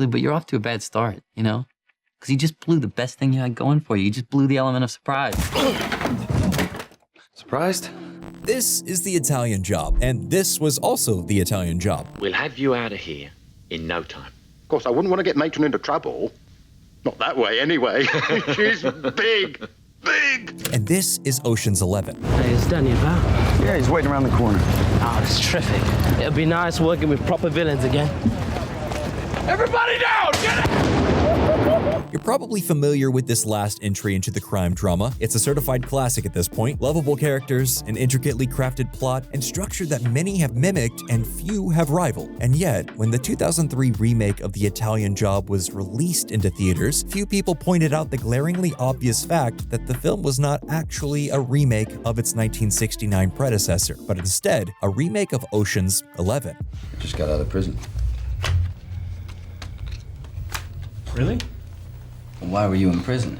but you're off to a bad start, you know? Because you just blew the best thing you had going for you. You just blew the element of surprise. Surprised? This is The Italian Job, and this was also The Italian Job. We'll have you out of here in no time. Of course, I wouldn't want to get Matron into trouble. Not that way, anyway. She's big. And this is Ocean's 11. Hey, is Danny about? Yeah, he's waiting around the corner. Oh, that's terrific. It'll be nice working with proper villains again. Everybody down! Get it! You're probably familiar with this last entry into the crime drama. It's a certified classic at this point. Lovable characters, an intricately crafted plot, and structure that many have mimicked and few have rivaled. And yet, when the 2003 remake of The Italian Job was released into theaters, few people pointed out the glaringly obvious fact that the film was not actually a remake of its 1969 predecessor, but instead a remake of Ocean's 11. I just got out of prison. Really? Why were you in prison?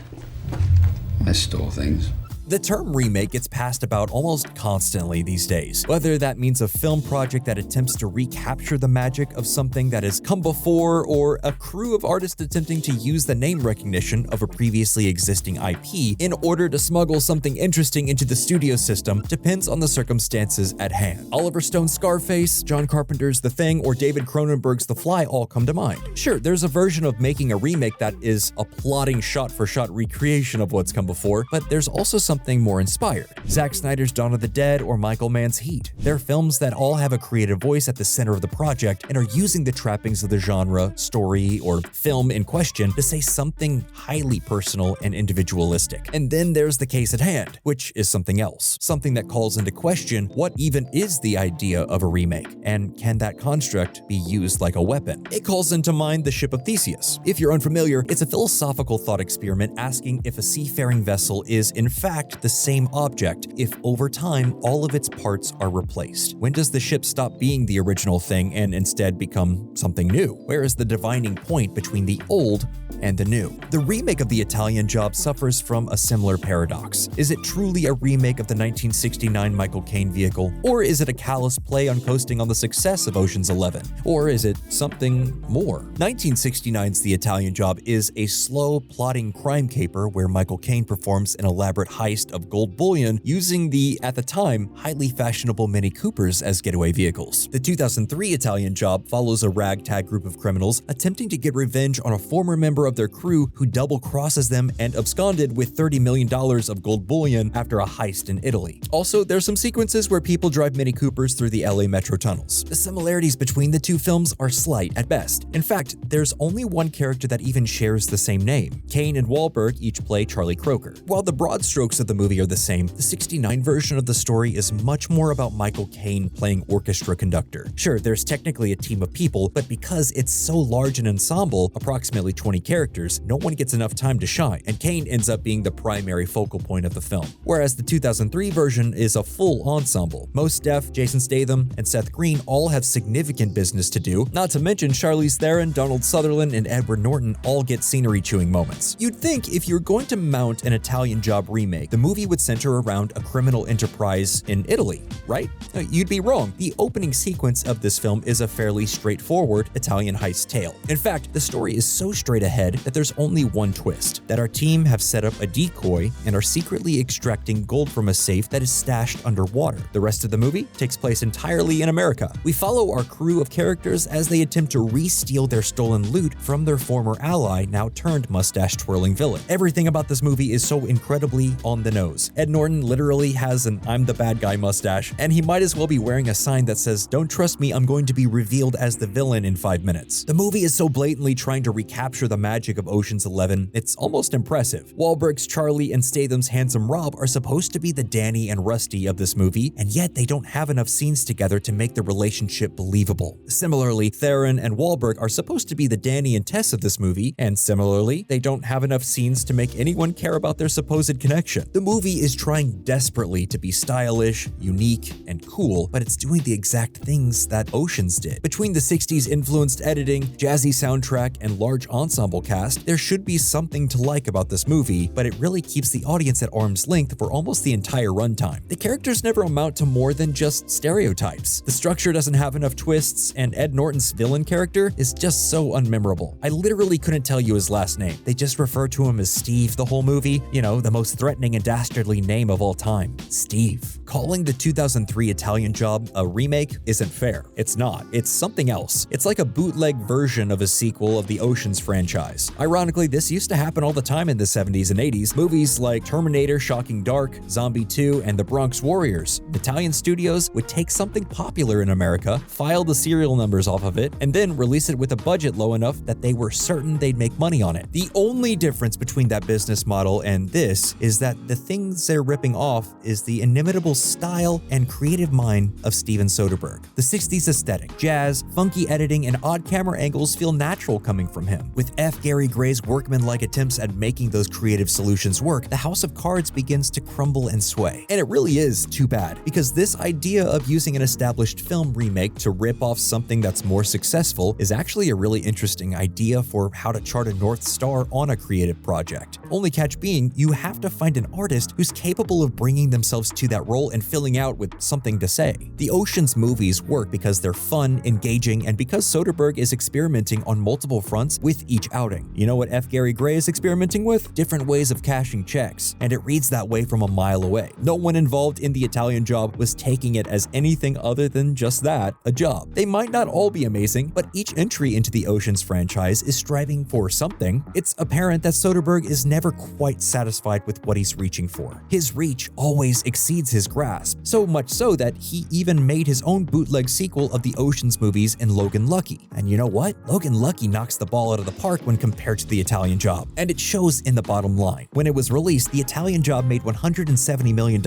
I stole things. The term remake gets passed about almost constantly these days, whether that means a film project that attempts to recapture the magic of something that has come before, or a crew of artists attempting to use the name recognition of a previously existing IP in order to smuggle something interesting into the studio system, depends on the circumstances at hand. Oliver Stone's Scarface, John Carpenter's The Thing, or David Cronenberg's The Fly all come to mind. Sure, there's a version of making a remake that is a plotting shot-for-shot recreation of what's come before, but there's also something more inspired. Zack Snyder's Dawn of the Dead or Michael Mann's Heat. They're films that all have a creative voice at the center of the project and are using the trappings of the genre, story, or film in question to say something highly personal and individualistic. And then there's the case at hand, which is something else. Something that calls into question what even is the idea of a remake, and can that construct be used like a weapon? It calls into mind the ship of Theseus. If you're unfamiliar, it's a philosophical thought experiment asking if a seafaring vessel is in fact the same object if over time all of its parts are replaced. When does the ship stop being the original thing and instead become something new? Where is the dividing point between the old and the new? The remake of The Italian Job suffers from a similar paradox. Is it truly a remake of the 1969 Michael Caine vehicle? Or is it a callous play on coasting on the success of Ocean's 11? Or is it something more? 1969's The Italian Job is a slow, plotting crime caper where Michael Caine performs an elaborate heist of gold bullion using the, at the time, highly fashionable Mini Coopers as getaway vehicles. The 2003 Italian Job follows a ragtag group of criminals attempting to get revenge on a former member of their crew who double-crosses them and absconded with $30 million of gold bullion after a heist in Italy. Also, there's some sequences where people drive Mini Coopers through the LA metro tunnels. The similarities between the two films are slight at best. In fact, there's only one character that even shares the same name. Caine and Wahlberg each play Charlie Croker. While the broad strokes of the movie are the same, the 69 version of the story is much more about Michael Caine playing orchestra conductor. Sure, there's technically a team of people, but because it's so large an ensemble, approximately 20 characters, no one gets enough time to shine, and Caine ends up being the primary focal point of the film. Whereas the 2003 version is a full ensemble. Mos Def, Jason Statham, and Seth Green all have significant business to do, not to mention Charlize Theron, Donald Sutherland, and Edward Norton all get scenery-chewing moments. You'd think if you're going to mount an Italian Job remake, the movie would center around a criminal enterprise in Italy, right? You'd be wrong. The opening sequence of this film is a fairly straightforward Italian heist tale. In fact, the story is so straight ahead that there's only one twist, that our team have set up a decoy and are secretly extracting gold from a safe that is stashed underwater. The rest of the movie takes place entirely in America. We follow our crew of characters as they attempt to re-steal their stolen loot from their former ally, now turned mustache-twirling villain. Everything about this movie is so incredibly on the nose. Ed Norton literally has an "I'm the bad guy" mustache, and he might as well be wearing a sign that says, "Don't trust me, I'm going to be revealed as the villain in 5 minutes." The movie is so blatantly trying to recapture the magic of Ocean's 11, it's almost impressive. Wahlberg's Charlie and Statham's handsome Rob are supposed to be the Danny and Rusty of this movie, and yet they don't have enough scenes together to make the relationship believable. Similarly, Theron and Wahlberg are supposed to be the Danny and Tess of this movie, and similarly, they don't have enough scenes to make anyone care about their supposed connection. The movie is trying desperately to be stylish, unique, and cool, but it's doing the exact things that Oceans did. Between the 60s influenced editing, jazzy soundtrack, and large ensemble cast, there should be something to like about this movie, but it really keeps the audience at arm's length for almost the entire runtime. The characters never amount to more than just stereotypes. The structure doesn't have enough twists, and Ed Norton's villain character is just so unmemorable. I literally couldn't tell you his last name. They just refer to him as Steve the whole movie. You know, the most threatening and dastardly name of all time. Steve. Calling the 2003 Italian Job a remake isn't fair. It's not. It's something else. It's like a bootleg version of a sequel of the Oceans franchise. Ironically, this used to happen all the time in the 70s and 80s. Movies like Terminator, Shocking Dark, Zombie 2, and The Bronx Warriors. Italian studios would take something popular in America, file the serial numbers off of it, and then release it with a budget low enough that they were certain they'd make money on it. The only difference between that business model and this is that the things they're ripping off is the inimitable style and creative mind of Steven Soderbergh. The 60s aesthetic, jazz, funky editing, and odd camera angles feel natural coming from him. With F. Gary Gray's workmanlike attempts at making those creative solutions work, the House of Cards begins to crumble and sway. And it really is too bad, because this idea of using an established film remake to rip off something that's more successful is actually a really interesting idea for how to chart a North Star on a creative project. Only catch being, you have to find an artist who's capable of bringing themselves to that role and filling out with something to say. The Oceans movies work because they're fun, engaging, and because Soderbergh is experimenting on multiple fronts with each outing. You know what F. Gary Gray is experimenting with? Different ways of cashing checks, and it reads that way from a mile away. No one involved in the Italian Job was taking it as anything other than just that, a job. They might not all be amazing, but each entry into the Oceans franchise is striving for something. It's apparent that Soderbergh is never quite satisfied with what he's reaching for. His reach always exceeds his grasp, so much so that he even made his own bootleg sequel of the Oceans movies in Logan Lucky. And you know what? Logan Lucky knocks the ball out of the park when compared to the Italian Job, and it shows in the bottom line. When it was released, the Italian Job made $170 million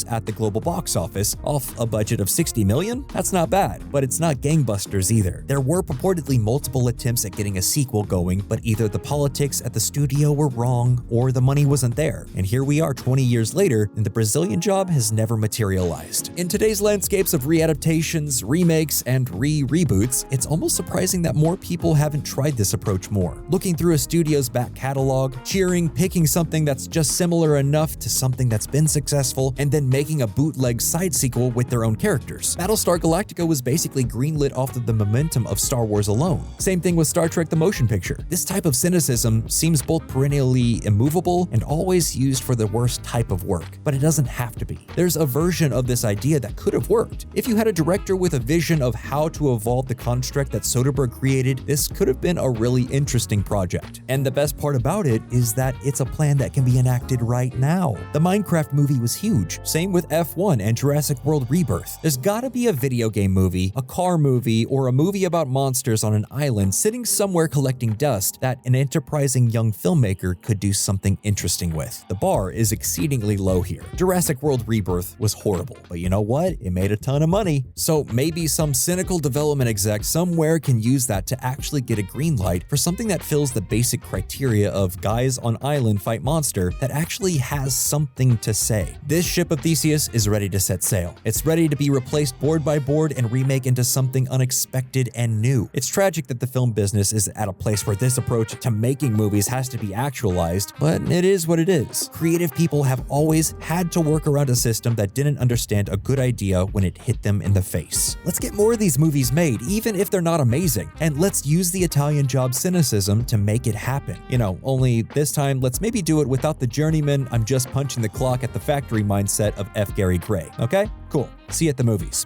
at the global box office, off a budget of $60 million? That's not bad, but it's not gangbusters either. There were purportedly multiple attempts at getting a sequel going, but either the politics at the studio were wrong or the money wasn't there. And here we are 20 years later, and the Brazilian Job has never materialized. In today's landscapes of readaptations, remakes, and reboots, it's almost surprising that more people haven't tried this approach more. Looking through a studio's back catalog, cheering, picking something that's just similar enough to something that's been successful, and then making a bootleg side sequel with their own characters. Battlestar Galactica was basically greenlit off of the momentum of Star Wars alone. Same thing with Star Trek: The Motion Picture. This type of cynicism seems both perennially immovable and always used for the worst type of work, but it doesn't have to be. There's a version of this idea that could have worked. If you had a director with a vision of how to evolve the construct that Soderbergh created, this could have been a really interesting project. And the best part about it is that it's a plan that can be enacted right now. The Minecraft movie was huge. Same with F1 and Jurassic World Rebirth. There's gotta be a video game movie, a car movie, or a movie about monsters on an island sitting somewhere collecting dust that an enterprising young filmmaker could do something interesting with. The bar is exceedingly low here. Jurassic World Rebirth was horrible, but you know what? It made a ton of money. So maybe some cynical development exec somewhere can use that to actually get a green light for something that fills the basic criteria of guys on island fight monster that actually has something to say. This ship of Theseus is ready to set sail. It's ready to be replaced board by board and remake into something unexpected and new. It's tragic that the film business is at a place where this approach to making movies has to be actualized, but it is what it is. Creative people have always had to work around a system that didn't understand a good idea when it hit them in the face. Let's get more of these movies made, even if they're not amazing, and let's use the Italian Job cynicism to make it happen. You know, only this time, let's maybe do it without the journeyman, I'm just punching the clock at the factory mindset of F. Gary Gray, okay? Cool. See you at the movies.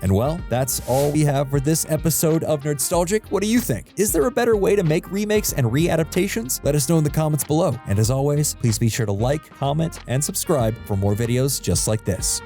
And well, that's all we have for this episode of Nerdstalgic. What do you think? Is there a better way to make remakes and readaptations? Let us know in the comments below. And as always, please be sure to like, comment, and subscribe for more videos just like this.